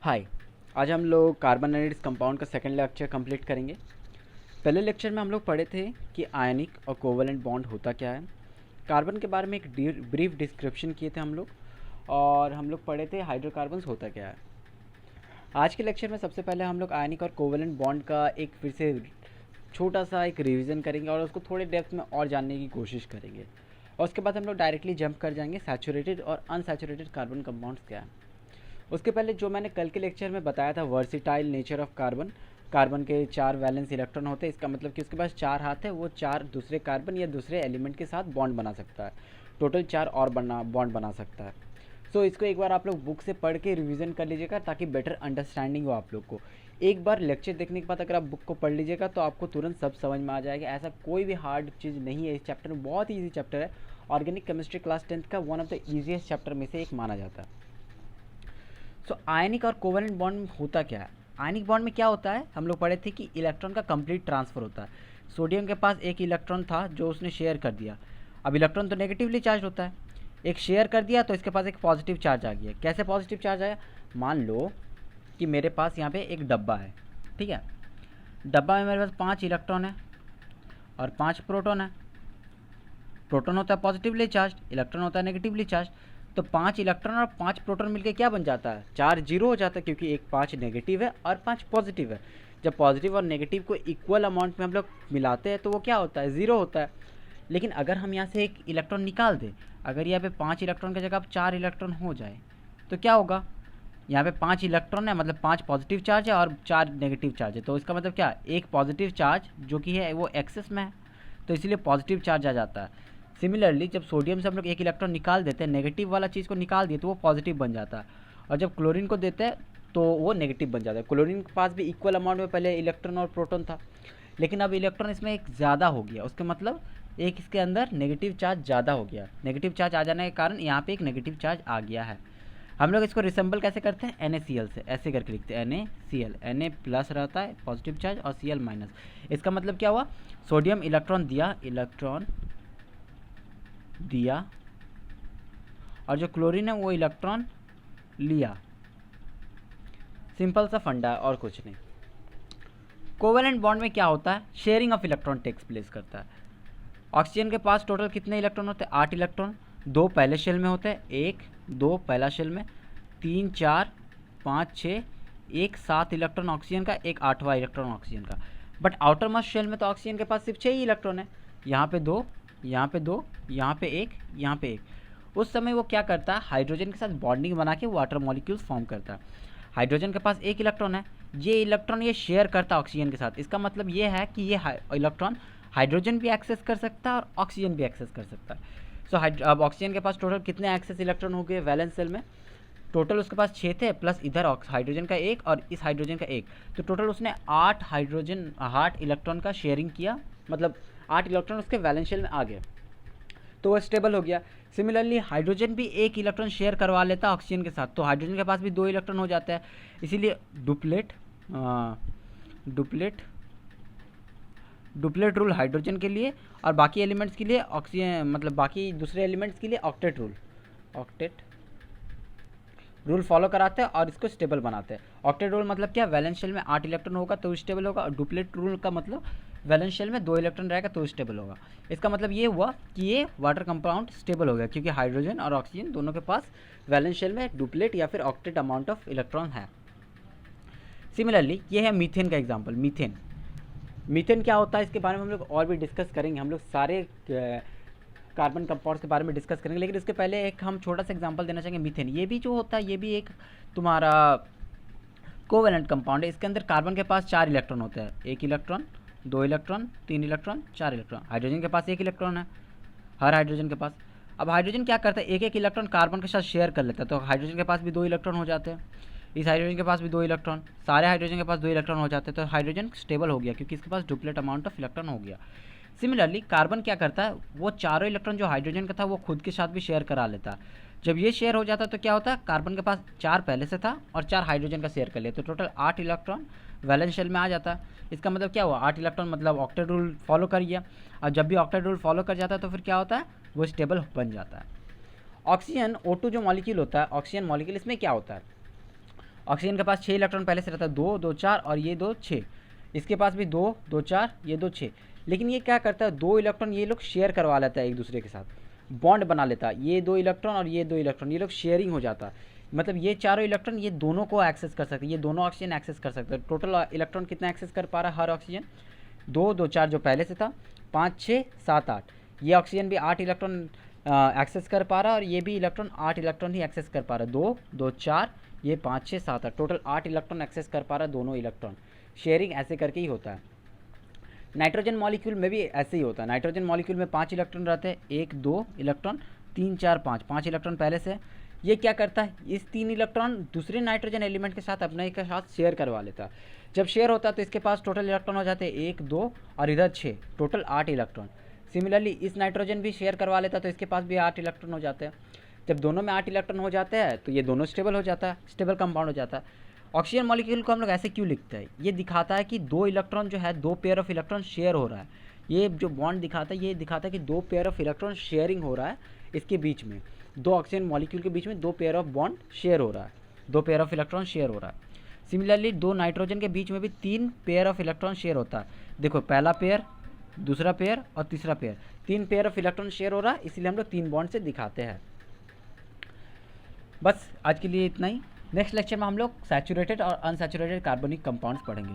हाय। आज हम लोग कार्बोनाइड्स कंपाउंड का सेकंड लेक्चर कंप्लीट करेंगे। पहले लेक्चर में हम लोग पढ़े थे कि आयनिक और कोवेलेंट बॉन्ड होता क्या है। कार्बन के बारे में एक ब्रीफ डिस्क्रिप्शन किए थे हम लोग, और हम लोग पढ़े थे हाइड्रोकार्बन्स होता क्या है। आज के लेक्चर में सबसे पहले हम लोग आयनिक और कोवेलेंट बॉन्ड का एक फिर से छोटा सा एक रिवीजन करेंगे और उसको थोड़े डेप्थ में और जानने की कोशिश करेंगे, और उसके बाद हम लोग डायरेक्टली जंप कर जाएंगे सैचुरेटेड और अनसैचुरेटेड कार्बन कंपाउंड्स क्या है। उसके पहले जो मैंने कल के लेक्चर में बताया था versatile nature of carbon, carbon के 4 वैलेंस इलेक्ट्रॉन होते हैं। इसका मतलब कि उसके पास 4 हाथ है, वो 4 दूसरे कार्बन या दूसरे एलिमेंट के साथ बॉन्ड बना सकता है। टोटल 4 और बॉन्ड बना सकता है। सो इसको एक बार आप लोग बुक से पढ़ के रिवीजन कर लीजिएगा ताकि बेटर अंडरस्टैंडिंग हो आप लोग को। एक बार लेक्चर देखने के बाद अगर आप बुक को पढ़ लीजिएगा तो आपको तुरंत सब समझ में आ जाएगा। ऐसा कोई भी हार्ड चीज़ नहीं है इस चैप्टर में, बहुत ईजी चैप्टर है। ऑर्गेनिक केमिस्ट्री क्लास 10th का one of the easiest chapter में से एक माना जाता है। सो आयनिक और कोवेलेंट बॉन्ड होता क्या है। आयनिक बॉन्ड में क्या होता है, हम लोग पढ़े थे कि इलेक्ट्रॉन का कंप्लीट ट्रांसफ़र होता है। सोडियम के पास एक इलेक्ट्रॉन था जो उसने शेयर कर दिया। अब इलेक्ट्रॉन तो नेगेटिवली चार्ज होता है, एक शेयर कर दिया तो इसके पास एक पॉजिटिव चार्ज आ गया। कैसे पॉजिटिव चार्ज आया, मान लो कि मेरे पास यहाँ पे एक डब्बा है, ठीक है। डब्बा में मेरे पास 5 इलेक्ट्रॉन है और 5 प्रोटॉन है। प्रोटॉन होता है पॉजिटिवली चार्ज, इलेक्ट्रॉन होता है नेगेटिवली चार्ज। तो 5 इलेक्ट्रॉन और 5 प्रोटॉन मिलकर क्या बन जाता है, चार्ज जीरो हो जाता है, क्योंकि एक 5 नेगेटिव है और 5 पॉजिटिव है। जब पॉजिटिव और नेगेटिव को इक्वल अमाउंट में हम लोग मिलाते हैं तो वो क्या होता है, ज़ीरो होता है। लेकिन अगर हम यहाँ से एक इलेक्ट्रॉन निकाल दें, अगर यहाँ पे 5 इलेक्ट्रॉन की जगह अब 4 इलेक्ट्रॉन हो जाए तो क्या होगा, यहाँ पे 5 इलेक्ट्रॉन है, मतलब 5 पॉजिटिव चार्ज है और 4 नेगेटिव चार्ज है। तो इसका मतलब क्या, एक पॉजिटिव चार्ज जो कि है वो एक्सेस में है, तो इसलिए पॉजिटिव चार्ज आ जाता है। सिमिलरली जब सोडियम से हम लोग एक इलेक्ट्रॉन निकाल देते हैं, नेगेटिव वाला चीज़ को निकाल दिए तो वो पॉजिटिव बन जाता है, और जब क्लोरीन को देते हैं तो वो नेगेटिव बन जाता है। क्लोरीन के पास भी इक्वल अमाउंट में पहले इलेक्ट्रॉन और प्रोटॉन था, लेकिन अब इलेक्ट्रॉन इसमें एक ज़्यादा हो गया। उसका मतलब एक इसके अंदर नेगेटिव चार्ज ज़्यादा हो गया। नेगेटिव चार्ज आ जाने के कारण यहाँ पे एक नेगेटिव चार्ज आ गया है। हम लोग इसको रिसेंबल कैसे करते हैं, NaCl से, ऐसे करके लिखते हैं NaCl। Na प्लस रहता है पॉजिटिव चार्ज और Cl माइनस। इसका मतलब क्या हुआ, सोडियम इलेक्ट्रॉन दिया और जो क्लोरीन है वो इलेक्ट्रॉन लिया। सिंपल सा फंडा है और कुछ नहीं। कोवेलेंट बॉन्ड में क्या होता है, sharing of electron takes place करता है। ऑक्सीजन के पास टोटल कितने इलेक्ट्रॉन होते हैं, 8 इलेक्ट्रॉन। 2 पहले शेल में होते हैं, 1 2 पहला शेल में, 3 4 5 6, एक 7 इलेक्ट्रॉन ऑक्सीजन का, एक 8वां इलेक्ट्रॉन ऑक्सीजन का। बट आउटर मोस्ट शेल में तो ऑक्सीजन के पास सिर्फ 6 ही इलेक्ट्रॉन है। यहाँ पे 2, यहाँ पे 2, यहाँ पे 1, यहाँ पे 1। उस समय वो क्या करता है, हाइड्रोजन के साथ बॉन्डिंग बना के वाटर मॉलिक्यूल्स फॉर्म करता है। हाइड्रोजन के पास 1 इलेक्ट्रॉन है, ये इलेक्ट्रॉन ये शेयर करता है ऑक्सीजन के साथ। इसका मतलब ये है कि ये इलेक्ट्रॉन हाइड्रोजन भी एक्सेस कर सकता है और ऑक्सीजन भी एक्सेस कर सकता है। सो अब ऑक्सीजन के पास टोटल कितने एक्सेस इलेक्ट्रॉन हो गए वैलेंस सेल में, टोटल उसके पास 6 थे, प्लस इधर हाइड्रोजन का 1 और इस हाइड्रोजन का 1, तो टोटल उसने 8 इलेक्ट्रॉन का शेयरिंग किया, मतलब 8 इलेक्ट्रॉन उसके वैलेंस शेल में आ गए, तो वो स्टेबल हो गया। सिमिलरली हाइड्रोजन भी 1 इलेक्ट्रॉन शेयर करवा लेता है ऑक्सीजन के साथ, तो हाइड्रोजन के पास भी 2 इलेक्ट्रॉन हो जाता है। इसीलिए डुप्लेट रूल हाइड्रोजन के लिए, और बाकी एलिमेंट्स के लिए ऑक्सीजन, मतलब बाकी दूसरे एलिमेंट्स के लिए ऑक्टेट रूल फॉलो कराते हैं और इसको स्टेबल बनाते हैं। ऑक्टेट रूल मतलब क्या, वैलेंस शेल में 8 इलेक्ट्रॉन होगा तो स्टेबल होगा, और डुप्लेट रूल का मतलब वैलेंस शेल में 2 इलेक्ट्रॉन रहेगा तो स्टेबल होगा। इसका मतलब ये हुआ कि ये वाटर कंपाउंड स्टेबल हो गया, क्योंकि हाइड्रोजन और ऑक्सीजन दोनों के पास वैलेंस शेल में डुप्लेट या फिर ऑक्टेट अमाउंट ऑफ इलेक्ट्रॉन है। सिमिलरली ये है मीथेन का एग्जाम्पल। मीथेन क्या होता है, इसके बारे में हम लोग और भी डिस्कस करेंगे। हम लोग सारे कार्बन कंपाउंड्स के बारे में डिस्कस करेंगे, लेकिन इसके पहले एक हम छोटा सा एग्जांपल देना चाहेंगे। मीथेन ये भी जो होता है, ये भी एक तुम्हारा कोवेलेंट कंपाउंड है। इसके अंदर कार्बन के पास 4 इलेक्ट्रॉन होते हैं, 1 electron, 2 electron, 3 electron, 4 electron. Hydrogen के पास 1 इलेक्ट्रॉन है, हर हाइड्रोजन के पास। अब हाइड्रोजन क्या करता है, एक इलेक्ट्रॉन कार्बन के साथ शेयर कर लेता है, तो हाइड्रोजन के पास भी 2 इलेक्ट्रॉन हो जाते हैं। इस हाइड्रोजन के पास भी 2 इलेक्ट्रॉन, सारे हाइड्रोजन के पास 2 इलेक्ट्रॉन हो जाते हैं, तो हाइड्रोजन स्टेबल हो गया क्योंकि इसके पास डुप्लेट अमाउंट ऑफ इलेक्ट्रॉन हो गया। सिमिलरली कार्बन क्या करता है, वो चारों इलेक्ट्रॉन जो हाइड्रोजन का था वो खुद के साथ भी शेयर करा लेता है। जब ये शेयर हो जाता है तो क्या होता है, कार्बन के पास 4 पहले से था और 4 हाइड्रोजन का शेयर कर लिया, तो टोटल 8 इलेक्ट्रॉन वैलेंस शेल में आ जाता है। इसका मतलब क्या हुआ, 8 इलेक्ट्रॉन मतलब ऑक्टेट रूल फॉलो कर गया, और जब भी ऑक्टेट रूल फॉलो कर जाता है तो फिर क्या होता है, वो स्टेबल बन जाता है। ऑक्सीजन O2 जो मॉलिक्यूल होता है, ऑक्सीजन मॉलिक्यूल, इसमें क्या होता है, ऑक्सीजन के पास 6 इलेक्ट्रॉन पहले से रहता है, 2 2 4 और ये 2 6। इसके पास भी 2 2 4 ये 2 6। लेकिन ये क्या करता है, 2 इलेक्ट्रॉन ये लोग शेयर करवा लेता है एक दूसरे के साथ, बॉन्ड बना लेता है। ये 2 इलेक्ट्रॉन और ये 2 इलेक्ट्रॉन ये लोग शेयरिंग हो जाता है। मतलब ये चारों इलेक्ट्रॉन ये दोनों को एक्सेस कर सकते हैं, ये दोनों ऑक्सीजन एक्सेस कर सकते हैं। टोटल इलेक्ट्रॉन कितना एक्सेस कर पा रहा है हर ऑक्सीजन, 2 2 4 जो पहले से था, 5 6 7 8। ये ऑक्सीजन भी 8 इलेक्ट्रॉन एक्सेस कर पा रहा है और ये भी इलेक्ट्रॉन 8 इलेक्ट्रॉन ही एक्सेस कर पा रहा है। 2 2 4 ये 5 6 7 8, टोटल 8 इलेक्ट्रॉन एक्सेस कर पा रहा है दोनों इलेक्ट्रॉन। शेयरिंग ऐसे करके ही होता है। नाइट्रोजन मॉलिक्यूल में भी ऐसे ही होता है। नाइट्रोजन मॉलिक्यूल में 5 इलेक्ट्रॉन रहते हैं, 1 2 इलेक्ट्रॉन 3 4 5, 5 इलेक्ट्रॉन पहले से। ये क्या करता है, इस 3 इलेक्ट्रॉन दूसरे नाइट्रोजन एलिमेंट के साथ अपने के साथ शेयर करवा लेता है। जब शेयर होता है तो इसके पास टोटल इलेक्ट्रॉन हो जाते हैं 1 2 और इधर 6, टोटल 8 इलेक्ट्रॉन। सिमिलरली इस नाइट्रोजन भी शेयर करवा लेता है तो इसके पास भी 8 इलेक्ट्रॉन हो जाते हैं। जब दोनों में 8 इलेक्ट्रॉन हो जाते हैं तो ये दोनों स्टेबल हो जाता है, स्टेबल कंपाउंड हो जाता है। ऑक्सीजन मॉलिक्यूल को हम लोग ऐसे क्यों लिखते हैं, ये दिखाता है कि 2 इलेक्ट्रॉन जो है, 2 पेयर ऑफ इलेक्ट्रॉन शेयर हो रहा है। ये जो बॉन्ड दिखाता है, ये दिखाता है कि 2 पेयर ऑफ इलेक्ट्रॉन शेयरिंग हो रहा है इसके बीच में। 2 ऑक्सीजन मॉलिक्यूल के बीच में 2 पेयर ऑफ बॉन्ड शेयर हो रहा है, 2 पेयर ऑफ इलेक्ट्रॉन शेयर हो रहा है। सिमिलरली 2 नाइट्रोजन के बीच में भी 3 पेयर ऑफ इलेक्ट्रॉन शेयर होता है। देखो, पहला पेयर, दूसरा पेयर और तीसरा pair, 3 pair of electron share हो रहा है, इसलिए हम लोग 3 बॉन्ड से दिखाते हैं। बस आज के लिए इतना ही। नेक्स्ट लेक्चर में हम लोग सैचुरेटेड और अनसैचुरेटेड कार्बनिक कंपाउंड्स पढ़ेंगे।